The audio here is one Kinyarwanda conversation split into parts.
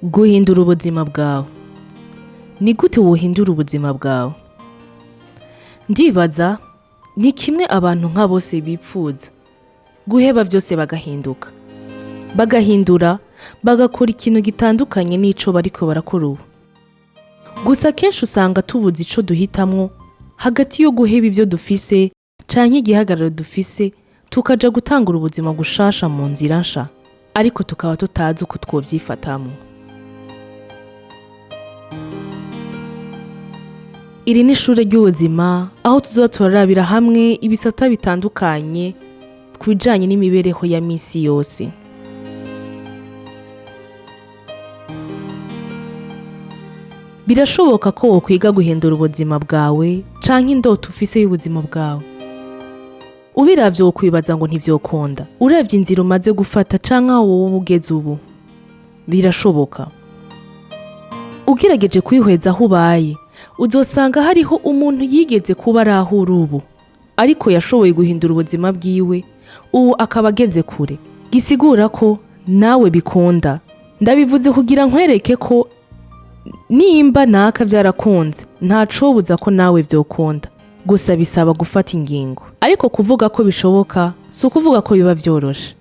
Guhindura ubuzima bwawe. Ni gute wohindura ubuzima bwawe? Ndibaza ni kimwe abantu nka bose bipfuza. Guheba byose bagahinduka. Bagahindura, bagakora ikintu gitandukanye n'ico bariko barakora ubu. Gusa kenshi usanga tubuze ico duhitamwo hagati yo guheba ibyo dufise canke igihagararo dufise tukaja gutangura ubuzima gushasha mu nzira nsha, ariko tukaba tutazi uko twovyifatamwo. Iri ni ishure ry'ubuzima aho tuzoba turarabira hamwe ibisata bitandukanye ku bijanye n'imibereho ya misi yose. Birashoboka ko wokwiga guhindura ubuzima bwawe canke indoto ufise y'ubuzima bwawe. Ubiravye wokwibaza ngo ntivyokunda. Uravye inzira umaze gufata canke aho wowe ugeze ubu. Birashoboka. Ugerageje kwihweza aho ubaye, uzosanga hariho umuntu yigeze kuba ari aho uri ubu, ariko yashoboye guhindura ubuzima bwiwe, ubu akaba ageze kure. Gisigura ko nawe bikunda. Ndabivuze kugira nkwereke ko nimba naka vyarakunze, ntacobuza ko nawe vyokunda. Gusa bisaba gufata ingingo. Ariko kuvuga ko bishoboka, si ukuvuga ko biba vyoroshe.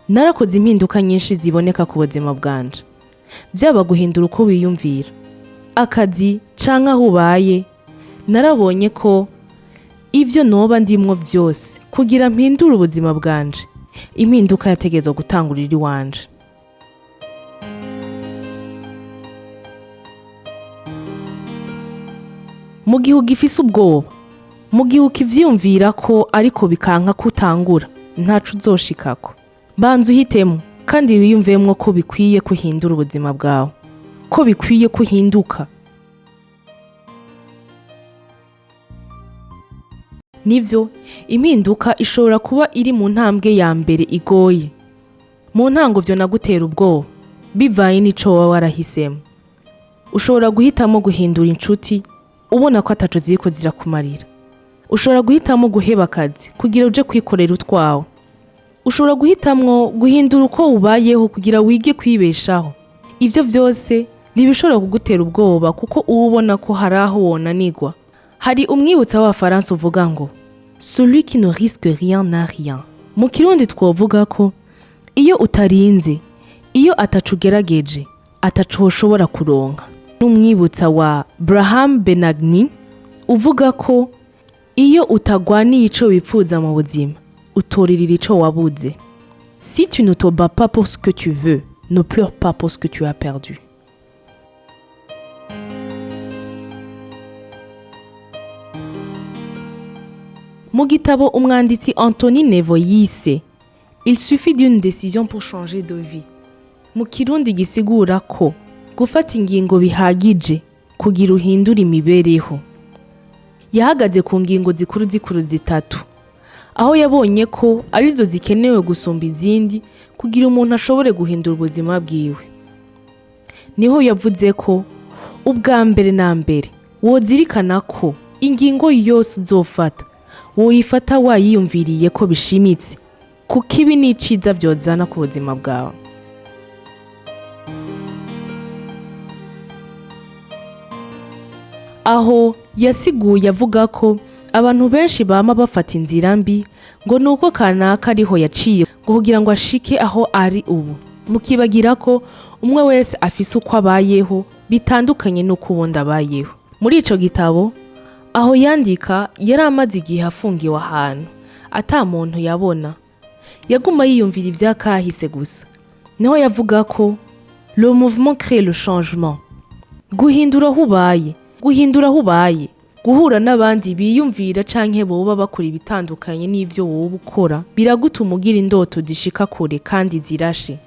Narakoze impinduka nyinshi ziboneka ku buzima bwanje. Vyaba guhindura uko wiyumvira, akazi canke aho ubaye. Narabonye ko ivyo noba ndimwo vyose kugira mpindure ubuzima bwanje, impinduka yategezwa gutangurira iwanje. Mu gihe ugifise ubwoba, mu gihe ukivyiyumvira ko ariko bikanka kutangura, ntaco uzoshikako. Banza uhitemo kandi wiyumvemwo ko bikwiye kuhindura ubuzima bwawe, ko bikwiye kuhinduka. Nivyo, impinduka ishobora kuba iri mu ntambwe ya mbere igoye. Mu ntango vyo nagutera ubwoba, bivaye n'ico wowe warahisemo. Ushobora guhitamo guhindura inshuti, ubona ko ataco ziriko zirakumarira. Ushobora guhitamo guheba akazi kugira uje kwikorera utwawe. Ushobora guhitamwo guhindura uko ubayeho kugira wige kwibeshaho. Ivyo vyose ntibishobora kugutera ubwoba kuko uba ubona ko hari aho wonanigwa. Hari umwibutsa w'Abafaransa uvuga ngo celui qui ne risque rien n'a rien. Mu Kirundi twovuga ko iyo utarinze, iyo ataco ugerageje, ataco woshobora kuronka. N'umwibutsa wa Abraham Benagni uvuga ko iyo utagwaniye ico wipfuza mu buzima, utoririra ico wabuze. Si tu ne te bats pas pour ce que tu veux, ne pleure pas pour ce que tu as perdu. Mu gitabo umwanditsi Anthony Nevo yise Il suffit d'une décision pour changer de vie. Mu Kirundi gisigura ko gufata ingingo bihagije kugira uhindura imibereho. Yahagaze ku ngingo zikuru zitatu, aho yabonye ko arizo zikenewe gusumba izindi kugira umuntu ashobore guhindura ubuzima bwiwe. Niho yavuze ko ubwa mbere na mbere wozirikana ko ingingo yose uzofata woyifata wayiyumviriye ko bishimitse ku kibi n'iciza vyozana ku buzima bwawe. Aho yasiguye avuga ko abantu benshi bama bafata inzira mbi ngo nuko kanaka ariho yaciye ngo kugira ngo ashike aho ari ubu. Mukibagira ko umwe wese afise uko abayeho bitandukanye n'uko uwundi abayeho. Muri ico gitabo aho yandika yari amaze igihe afungiwe ahantu ata muntu yabona, yaguma yiyumvira ivyakahise gusa. Niho yavuga ko le mouvement crée le changement. Guhindura aho ubaye, guhindura aho ubaye, guhura n'abandi biyumvira canke boba bakora ibitandukanye n'ivyo wowe ukora, biragutuma ugira indoto zishika kure kandi zirashe.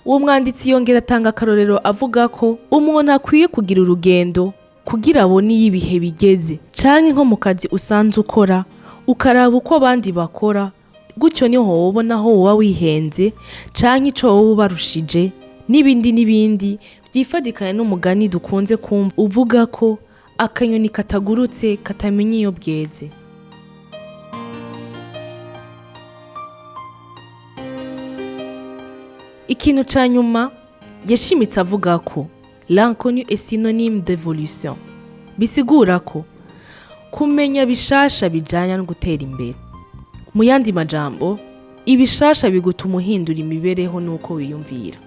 Uwo mwanditsi yongera atanga akarorero avuga ko umuntu akwiye kugira urugendo kugira abone iyo ibihe bigeze, canke nko mu kazi usanze ukora ukaraba uko abandi bakora, gutyo niho wobona aho woba wihenze canke ico wowe ubarushije, n'ibindi vyifadikanye n'umugani dukunze kumva uvuga ko akanyoni katagurutse katamenya iyo bweze. ikintu ca nyuma yashimitse avuga ko l'inconnu est synonyme d'évolution, bisigura ko kumenya bishasha bijanya no gutera imbere. Mu yandi majambo, ibishasha bigutuma uhindura imibereho nuko wiyumvira.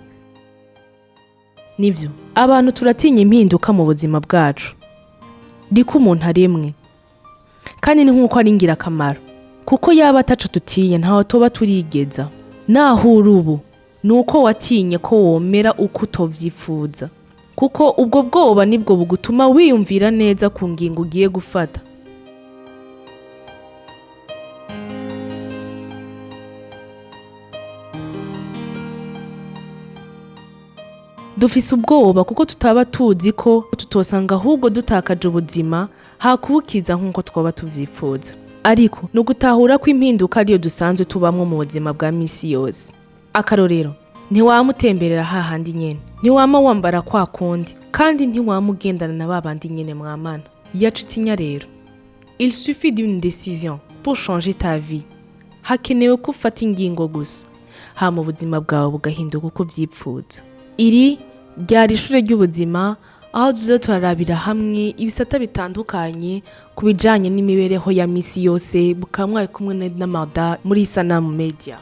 Nivyo, abantu turatinya impinduka mu buzima bwacu. Ndiko umuntu aremwe. Kandi ni nkuko ari ingirakamaro. Kuko yaba ataco tutiye ntaho toba turigeza. Naho urubu, nuko watinye ko womera uko utovyifuza. Kuko ubwo bwoba nibwo bugutuma wiyumvira neza ku ngingo ugiye gufata. Dufise ubwoba kuko tutaba tuzi ko tutosanga ahubwo dutakaje ubuzima hakubukiza nkuko twaba tuvyifuza. Ariko no gutahura ko impinduka ariyo dusanzwe tubamwo mu buzima bwa misi yose. Akarorero, ntiwamutemberera hahandi nyene, ntiwama wambara kwa kundi, kandi ntiwamugendana na babandi nyene mwamana. Yacutinya rero. Il suffit d'une décision pour changer ta vie. Hakenewe ko ufata ingingo gusa, hama ubuzima bwawe bugahinduka uko vyipfuza. Iri ryari ishure ry'ubuzima, aho tuza turarabira hamwe ibisata bitandukanye ku bijanye n'imibereho ya misi yose, bukamwe kumwe n'amada muri Sanamu Media.